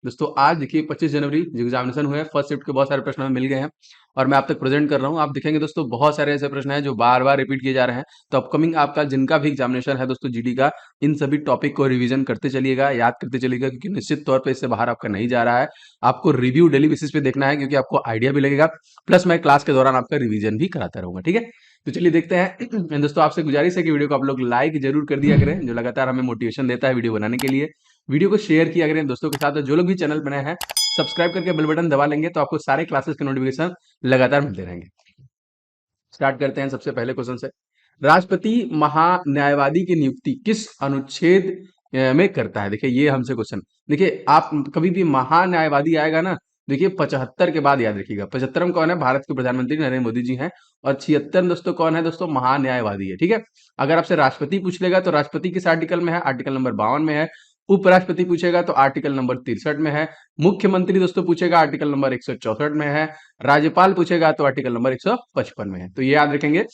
दोस्तों आज देखिए 25 जनवरी जो एग्जामिनेशन हुए हैं फर्स्ट शिफ्ट के बहुत सारे प्रश्न हमें मिल गए हैं और मैं आप तक प्रेजेंट कर रहा हूं। आप देखेंगे दोस्तों बहुत सारे ऐसे प्रश्न हैं जो बार बार रिपीट किए जा रहे हैं। तो अपकमिंग आपका जिनका भी एग्जामिनेशन है दोस्तों जीडी का, इन सभी टॉपिक को रिवीजन करते चलिएगा, याद करते चलिएगा, क्योंकि निश्चित तौर पर इससे बाहर आपका नहीं जा रहा है। आपको रिव्यू डेली बेसिस पे देखना है क्योंकि आपको आइडिया भी लगेगा, प्लस मैं क्लास के दौरान आपका रिवीजन भी कराता रहूंगा। ठीक है, तो चलिए देखते हैं। दोस्तों आपसे गुजारिश है कि वीडियो को आप लोग लाइक जरूर कर दिया करें, जो लगातार हमें मोटिवेशन देता है वीडियो बनाने के लिए। वीडियो को शेयर किया करें दोस्तों के साथ, और जो लोग भी चैनल बनाए हैं सब्सक्राइब करके बेल बटन दबा लेंगे तो आपको सारे क्लासेस के नोटिफिकेशन लगातार मिलते रहेंगे। स्टार्ट करते हैं सबसे पहले क्वेश्चन से। राष्ट्रपति महान्यायवादी की नियुक्ति किस अनुच्छेद में करता है? देखिए ये हमसे क्वेश्चन, देखिए आप कभी भी महान्यायवादी आएगा ना, देखिए 75 के बाद याद रखिएगा। 75 में कौन है? भारत के प्रधानमंत्री नरेंद्र मोदी जी हैं। और 76 में दोस्तों कौन है? दोस्तों महान्यायवादी है। ठीक है, अगर आपसे राष्ट्रपति पूछ लेगा तो राष्ट्रपति किस आर्टिकल में है? आर्टिकल नंबर 52 में है। उपराष्ट्रपति पूछेगा तो आर्टिकल नंबर 63 में है। मुख्यमंत्री दोस्तों पूछेगा आर्टिकल नंबर 164 में है। राज्यपाल पूछेगा तो आर्टिकल नंबर 155 में है। तो ये याद रखेंगे।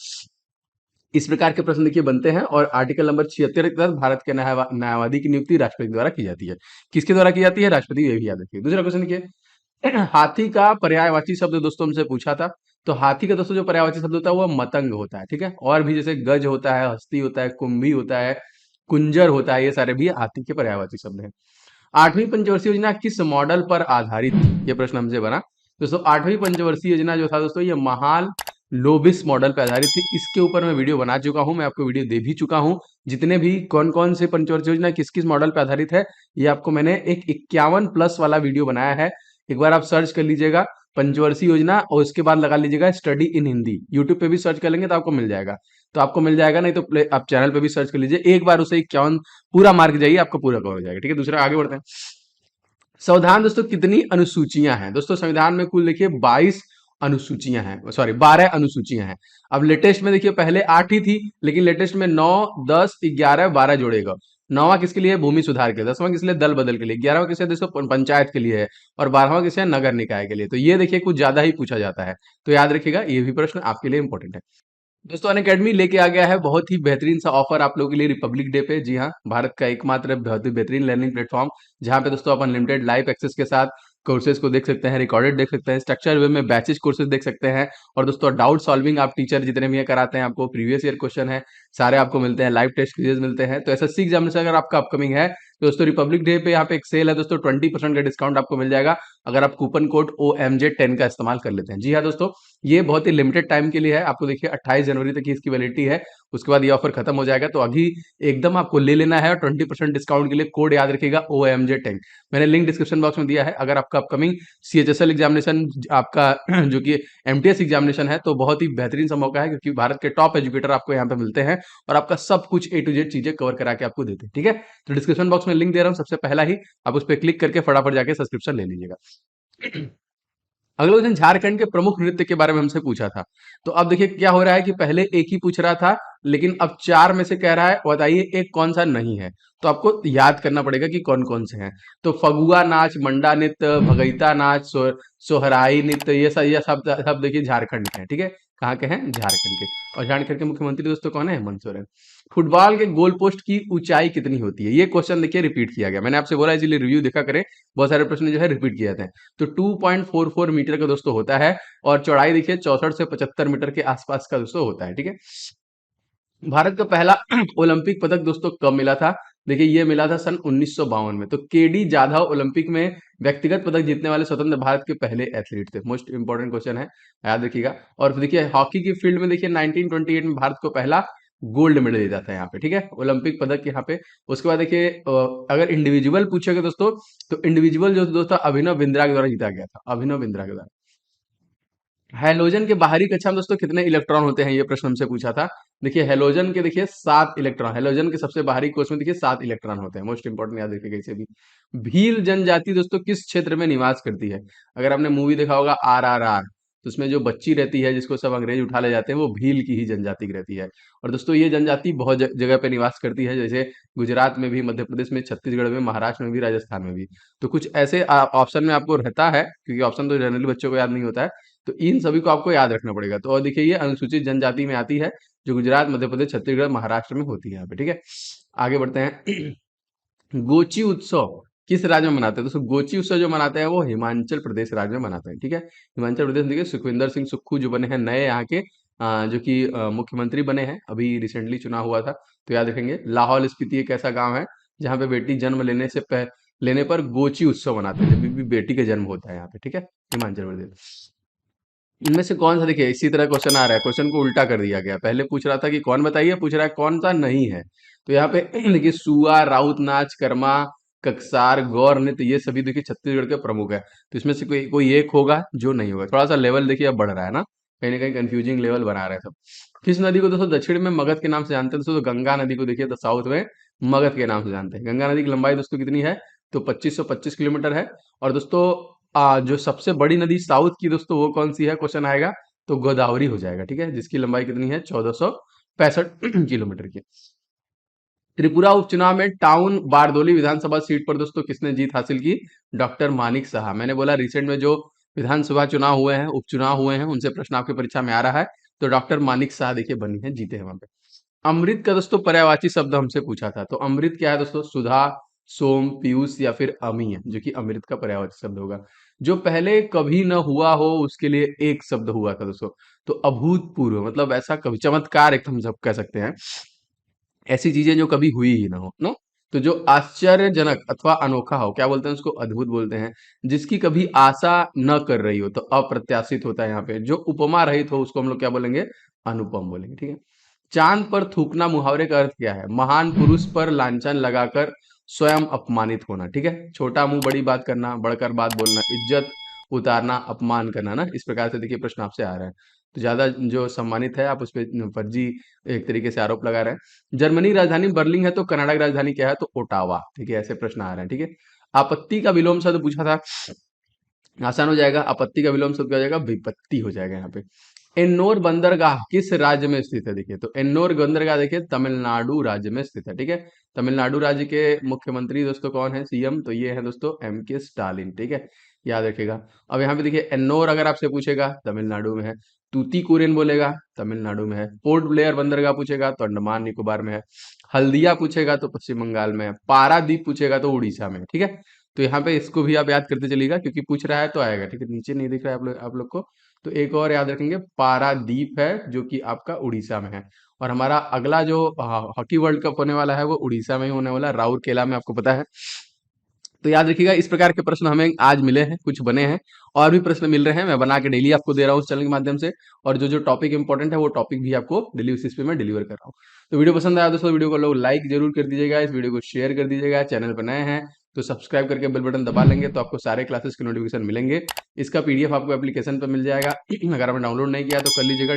इस प्रकार के प्रश्न देखिए बनते हैं, और आर्टिकल नंबर 76 के तहत भारत के न्यायवादी की नियुक्ति राष्ट्रपति द्वारा की जाती है। किसके द्वारा की जाती है? राष्ट्रपति। ये भी याद रखिए। दूसरा क्वेश्चन देखिए, हाथी का पर्यायवाची शब्द दोस्तों हमसे पूछा था। तो हाथी का दोस्तों जो पर्यायवाची शब्द होता है वो मतंग होता है। ठीक है, और भी जैसे गज होता है, हस्ती होता है, कुंभी होता है, कुंजर होता है, ये सारे भी हाथी के पर्यायवाची शब्द हैं। आठवीं पंचवर्षीय योजना किस मॉडल पर आधारित थी? ये प्रश्न हमसे बना। दोस्तों आठवीं पंचवर्षीय योजना जो था दोस्तों, ये महाल लोबिस मॉडल पर आधारित थी। इसके ऊपर मैं वीडियो बना चुका हूं, मैं आपको वीडियो दे भी चुका हूं। जितने भी कौन कौन से पंचवर्षीय योजना किस किस मॉडल पर आधारित है, ये आपको मैंने एक 51+ वाला वीडियो बनाया है। एक बार आप सर्च कर लीजिएगा पंचवर्षीय योजना, और उसके बाद लगा लीजिएगा स्टडी इन हिंदी। यूट्यूब पे भी सर्च कर लेंगे तो आपको मिल जाएगा। तो आपको मिल जाएगा, नहीं तो आप चैनल पे भी सर्च कर लीजिए। एक बार उसे 51 पूरा मार्क जाइए, आपको पूरा कवर हो जाएगा। ठीक है, दूसरा आगे बढ़ते हैं। संविधान दोस्तों कितनी अनुसूचियां हैं? दोस्तों संविधान में कुल देखिए 22 अनुसूचियां हैं, सॉरी 12 अनुसूचियां हैं। अब लेटेस्ट में देखिए पहले 8 ही थी, लेकिन लेटेस्ट में 9, 10, 11, 12 जोड़ेगा। 9वां किसके लिए? भूमि सुधार के लिए। 10वां किस लिए? दल बदल के लिए। 11वां किसके? दोस्तों पंचायत के लिए है। और 12वां किसके? नगर निकाय के लिए। तो ये देखिए कुछ ज्यादा ही पूछा जाता है, तो याद रखिएगा ये भी प्रश्न आपके लिए इंपॉर्टेंट है। दोस्तों अनअकैडमी लेके आ गया है बहुत ही बेहतरीन सा ऑफर आप लोगों के लिए रिपब्लिक डे पे। जी हाँ, भारत का एकमात्र बहुत ही बेहतरीन लर्निंग प्लेटफॉर्म, जहाँ पे दोस्तों आप अनलिमिटेड लाइव एक्सेस के साथ कोर्सेज को देख सकते हैं, रिकॉर्डेड देख सकते हैं, स्ट्रक्चर वे में बैचेज कोर्सेज देख सकते हैं। और दोस्तों डाउट सॉल्विंग आप टीचर जितने भी कराते हैं, आपको प्रीवियस ईयर क्वेश्चन है सारे आपको मिलते हैं, लाइव टेस्ट क्विजेज मिलते हैं। तो एसएससी एग्जामिनेशन अगर आपका अपकमिंग है तो दोस्तों रिपब्लिक डे पे यहाँ पे एक सेल है दोस्तों, 20% का डिस्काउंट आपको मिल जाएगा अगर आप कूपन कोड OMJ10 का इस्तेमाल कर लेते हैं। जी हाँ दोस्तों, ये बहुत ही लिमिटेड टाइम के लिए है। आपको देखिए 28 जनवरी तक की इसकी वैलिडिटी है, उसके बाद ये ऑफर खत्म हो जाएगा। तो अभी एकदम आपको ले लेना है, और 20% डिस्काउंट के लिए कोड याद रखिएगा OMJ10। मैंने लिंक डिस्क्रिप्शन बॉक्स में दिया है। अगर आपका अपकमिंग CHSL एग्जामिनेशन आपका जो कि MTS एग्जामिनेशन है, तो बहुत ही बेहतरीन सा मौका है, क्योंकि भारत के टॉप एजुकेटर आपको यहाँ पे मिलते हैं और आपका सब कुछ A to Z चीजें कवर करा के आपको देते हैं। ठीक है, तो डिस्क्रिप्शन बॉक्स में लिंक दे रहा हूँ सबसे पहला ही, आप उस पर क्लिक करके फटाफट जाके सब्सक्रिप्शन ले लीजिएगा। अगला क्वेश्चन, झारखंड के प्रमुख नृत्य के बारे में हमसे पूछा था। तो अब देखिए क्या हो रहा है कि पहले एक ही पूछ रहा था, लेकिन अब 4 में से कह रहा है बताइए एक कौन सा नहीं है। तो आपको याद करना पड़ेगा कि कौन कौन से हैं। तो फगुआ नाच, मंडा नृत्य, भगईता नाच, सोहराई नृत्य, ये सब सब देखिए झारखंड के हैं। ठीक है, कहाँ के हैं? झारखंड के। और झारखंड के मुख्यमंत्री दोस्तों कौन है? हेमंत सोरेन। फुटबॉल के गोल पोस्ट की ऊंचाई कितनी होती है? ये क्वेश्चन देखिए रिपीट किया गया, मैंने आपसे बोला इसलिए रिव्यू देखा करें, बहुत सारे प्रश्न जो है रिपीट किए जाते हैं। तो 2.44 मीटर का दोस्तों होता है, और चौड़ाई देखिए 64 से 75 मीटर के आसपास का दोस्तों होता है। ठीक है, भारत का पहला ओलंपिक पदक दोस्तों कब मिला था? देखिए ये मिला था सन 1952 में। तो केडी जाधव ओलंपिक में व्यक्तिगत पदक जीतने वाले स्वतंत्र भारत के पहले एथलीट थे। मोस्ट इंपॉर्टेंट क्वेश्चन है, याद रखिएगा। और देखिए हॉकी की फील्ड में देखिए 1928 में भारत को पहला गोल्ड मेडल दिया जाता है यहाँ पे। ठीक है, ओलंपिक पदक यहाँ पे। उसके बाद देखिए अगर इंडिविजुअल पूछेगा दोस्तों, तो इंडिविजुअल जो दोस्तों अभिनव बिंद्रा के द्वारा जीता गया था, अभिनव बिंद्रा के द्वारा। हैलोजन के बाहरी कक्षा में दोस्तों कितने इलेक्ट्रॉन होते हैं? ये प्रश्न हमसे पूछा था। देखिए हैलोजन के देखिए 7 इलेक्ट्रॉन, हैलोजन के सबसे बाहरी कोष में देखिए 7 इलेक्ट्रॉन होते हैं। मोस्ट इंपोर्टेंट याद रखिएगा इसे भी। भील जनजाति दोस्तों किस क्षेत्र में निवास करती है? अगर आपने मूवी देखा होगा RRR, तो उसमें जो बच्ची रहती है जिसको सब अंग्रेज उठा ले जाते हैं, वो भील की ही जनजाति की रहती है। और दोस्तों ये जनजाति बहुत जगह पे निवास करती है, जैसे गुजरात में भी, मध्य प्रदेश में, छत्तीसगढ़ में, महाराष्ट्र में भी, राजस्थान में भी। तो कुछ ऐसे ऑप्शन में आपको रहता है, क्योंकि ऑप्शन तो जनरली बच्चों को याद नहीं होता है। तो इन सभी को आपको याद रखना पड़ेगा। तो और देखिए ये अनुसूचित जनजाति में आती है, जो गुजरात, मध्य प्रदेश, छत्तीसगढ़, महाराष्ट्र में होती है यहाँ पे। ठीक है, आगे बढ़ते हैं। गोची उत्सव किस राज्य में मनाते हैं? दोस्तों गोची उत्सव जो मनाते हैं वो हिमाचल प्रदेश राज्य में मनाते हैं, ठीक है। हिमाचल प्रदेश में देखिए सुखविंदर सिंह सुक्खू जो बने हैं नए यहाँ के जो कि मुख्यमंत्री बने हैं, अभी रिसेंटली चुनाव हुआ था। तो याद रखेंगे लाहौल स्पीति एक ऐसा गांव है जहाँ पे बेटी जन्म लेने पर गोची उत्सव मनाते हैं, जब भी बेटी का जन्म होता है यहाँ पे, ठीक है, हिमाचल प्रदेश। इनमें से कौन सा, देखिए इसी तरह क्वेश्चन आ रहा है, क्वेश्चन को उल्टा कर दिया गया, पहले पूछ रहा था कि कौन बताइए, पूछ रहा है कौन सा नहीं है। तो यहाँ पे देखिए सुआ, राउत नाच, कर्मा, ककसार, गौर नृत्य, ये सभी देखिए छत्तीसगढ़ के प्रमुख है। तो इसमें से कोई कोई एक होगा जो नहीं होगा। थोड़ा सा लेवल देखिए अब बढ़ रहा है ना कहीं कंफ्यूजिंग लेवल बना रहे हैं सब। किस नदी को दोस्तों दक्षिण में मगध के नाम से जानते हैं? दोस्तों तो गंगा नदी को देखिए तो साउथ में मगध के नाम से जानते हैं। गंगा नदी की लंबाई दोस्तों कितनी है? तो 2525 किलोमीटर है। और दोस्तों जो सबसे बड़ी नदी साउथ की दोस्तों वो कौन सी है, क्वेश्चन आएगा तो गोदावरी हो जाएगा, ठीक है, जिसकी लंबाई कितनी है 1465 किलोमीटर की। त्रिपुरा उपचुनाव में टाउन बारदोली विधानसभा सीट पर दोस्तों किसने जीत हासिल की? डॉक्टर मानिक साहा। मैंने बोला रिसेंट में जो विधानसभा चुनाव हुए हैं, उपचुनाव हुए हैं, उनसे प्रश्न आपकी परीक्षा में आ रहा है। तो डॉक्टर मानिक साहा देखिए बनी है, जीते हैं वहां पे। अमृत का दोस्तों पर्यायवाची शब्द हमसे पूछा था, तो अमृत क्या है दोस्तों? सुधा, सोम, पीयूष या फिर अमी है, जो कि अमृत का पर्यायवाची शब्द होगा। जो पहले कभी न हुआ हो उसके लिए एक शब्द हुआ था दोस्तों, तो अभूतपूर्व, मतलब ऐसा कभी चमत्कार एक हम सब कह सकते हैं, ऐसी चीजें जो कभी हुई ही ना हो, नो। तो जो आश्चर्यजनक अथवा अनोखा हो, क्या बोलते हैं उसको? अद्भुत बोलते हैं। जिसकी कभी आशा न कर रही हो, तो अप्रत्याशित होता है यहाँ पे। जो उपमा रहित हो उसको हम लोग क्या बोलेंगे? अनुपम बोलेंगे, ठीक है। चांद पर थूकना मुहावरे का अर्थ क्या है? महान पुरुष पर लांछन लगाकर स्वयं अपमानित होना, ठीक है। छोटा मुंह बड़ी बात करना, बढ़कर बात बोलना, इज्जत उतारना, अपमान करना ना, इस प्रकार से देखिए प्रश्न आपसे आ रहा है। तो ज्यादा जो सम्मानित है आप उस पर फर्जी एक तरीके से आरोप लगा रहे हैं। जर्मनी राजधानी बर्लिन है, तो कनाडा की राजधानी क्या है? तो ओटावा, ठीक है, ऐसे प्रश्न आ रहे हैं, ठीक है। आपत्ति का विलोम शब्द पूछा था, आसान हो जाएगा। आपत्ति का विलोम शब्द क्या हो जाएगा? विपत्ति हो जाएगा यहाँ पे। एन्नोर बंदरगाह किस राज्य में स्थित है? देखिए तो एन्नोर बंदरगाह देखिए तमिलनाडु राज्य में स्थित है, ठीक है। तमिलनाडु राज्य के मुख्यमंत्री दोस्तों कौन है? सीएम, तो ये है दोस्तों एम के स्टालिन, ठीक है, याद रखिएगा। अब यहाँ पे देखिए एन्नोर अगर आपसे पूछेगा तमिलनाडु में है। तूतीकोरिन बोलेगा तमिलनाडु में है। पोर्ट ब्लेयर बंदरगाह पूछेगा तो अंडमान निकोबार में है। हल्दिया पूछेगा तो पश्चिम बंगाल में है। पारादीप पूछेगा तो उड़ीसा में है, ठीक है। तो यहाँ पे इसको भी आप याद करते चलिएगा, क्योंकि पूछ रहा है तो आएगा, ठीक है। नीचे नहीं दिख रहा है आप लोग को, तो एक और याद रखेंगे, पारादीप है जो कि आपका उड़ीसा में है। और हमारा अगला जो हॉकी वर्ल्ड कप होने वाला है वो उड़ीसा में ही होने वाला है, राउरकेला में, आपको पता है। तो याद रखिएगा इस प्रकार के प्रश्न हमें आज मिले हैं, कुछ बने हैं, और भी प्रश्न मिल रहे हैं, मैं बना के डेली आपको दे रहा हूँ उस चैनल के माध्यम से। और जो जो टॉपिक इंपॉर्टेंट है वो टॉपिक भी आपको डेली उसी पे मैं डिलीवर कर रहा हूँ। तो वीडियो पसंद आया दोस्तों, वीडियो को लोग लाइक जरूर कर दीजिएगा, इस वीडियो को शेयर कर दीजिएगा। चैनल पर नए हैं तो सब्सक्राइब करके बेल बटन दबा लेंगे, तो आपको सारे क्लासेस के नोटिफिकेशन मिलेंगे। इसका पीडीएफ आपको एप्लीकेशन पर मिल जाएगा। अगर आपने डाउनलोड नहीं किया तो कर लीजिएगा।